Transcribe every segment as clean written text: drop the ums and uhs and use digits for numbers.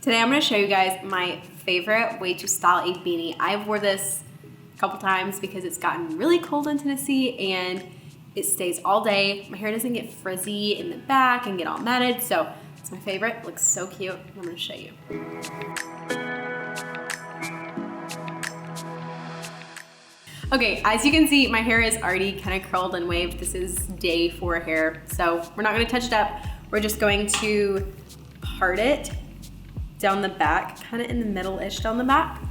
Today I'm going to show you guys my favorite way to style a beanie. I've wore this a couple times because it's gotten really cold in Tennessee and it stays all day. My hair doesn't get frizzy in the back and get all matted, so it's my favorite. It looks so cute. I'm going to show you. Okay, as you can see, my hair is already kind of curled and waved. This is day 4 hair, so we're not going to touch it up. We're just going to part it down the back, kind of in the middle-ish down the back.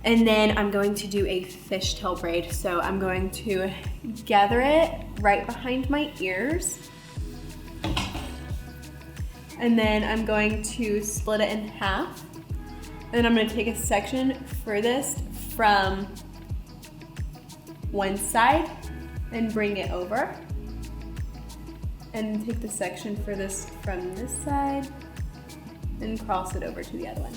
And then I'm going to do a fishtail braid. So I'm going to gather it right behind my ears. And then I'm going to split it in half. And then I'm going to take a section furthest from one side and bring it over. And take the section furthest from this side and cross it over to the other one.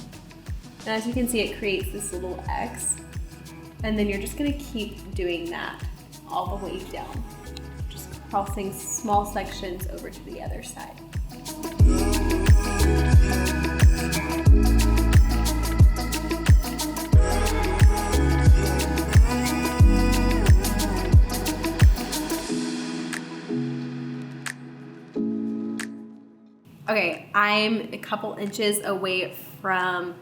And as you can see, it creates this little X. And then you're just gonna keep doing that all the way down. Just crossing small sections over to the other side. Okay, I'm a couple inches away from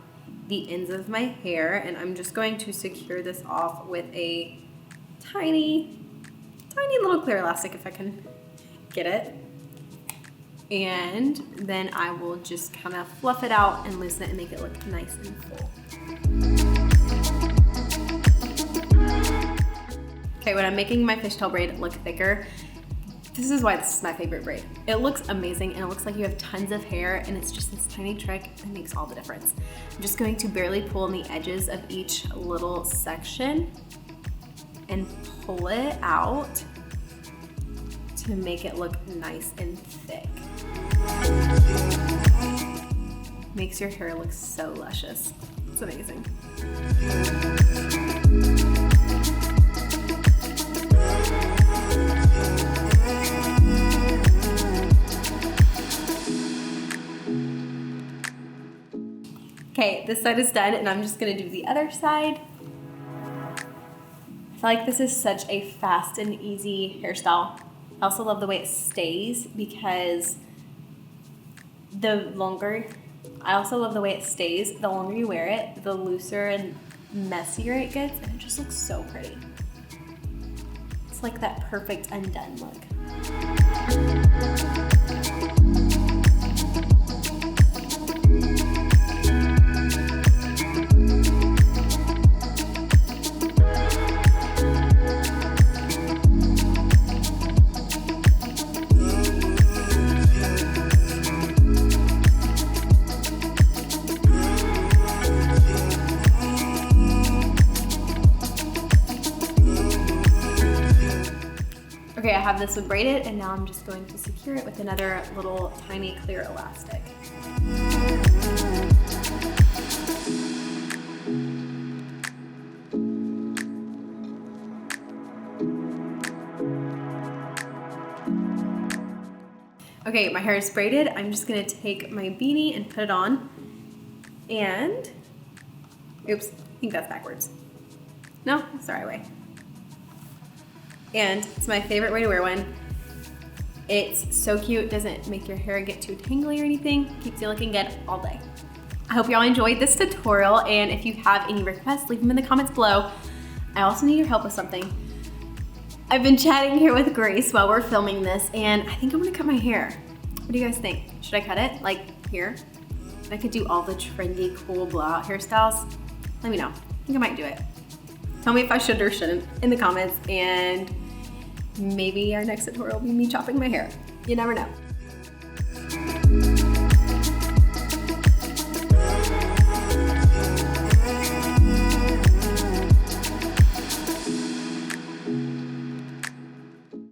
the ends of my hair and I'm just going to secure this off with a tiny little clear elastic if I can get it. And then I will just kind of fluff it out and loosen it and make it look nice and full. Okay, when I'm making my fishtail braid look thicker, this is why this is my favorite braid. It looks amazing and it looks like you have tons of hair and it's just this tiny trick that makes all the difference. I'm just going to barely pull on the edges of each little section and pull it out to make it look nice and thick. Makes your hair look so luscious. It's amazing. Okay, this side is done and I'm just gonna do the other side. I feel like this is such a fast and easy hairstyle. I also love the way it stays because the longer you wear it, the looser and messier it gets and it just looks so pretty. It's like that perfect undone look. Okay, I have this one braided and now I'm just going to secure it with another little tiny clear elastic. Okay, my hair is braided. I'm just gonna take my beanie and put it on and, oops, I think that's backwards. No, sorry, way. And it's my favorite way to wear one. It's so cute, doesn't make your hair get too tangly or anything, keeps you looking good all day. I hope y'all enjoyed this tutorial, and if you have any requests, leave them in the comments below. I also need your help with something. I've been chatting here with Grace while we're filming this, and I think I'm gonna cut my hair. What do you guys think? Should I cut it, like here? I could do all the trendy, cool blowout hairstyles. Let me know, I think I might do it. Tell me if I should or shouldn't in the comments, and maybe our next tutorial will be me chopping my hair. You never know.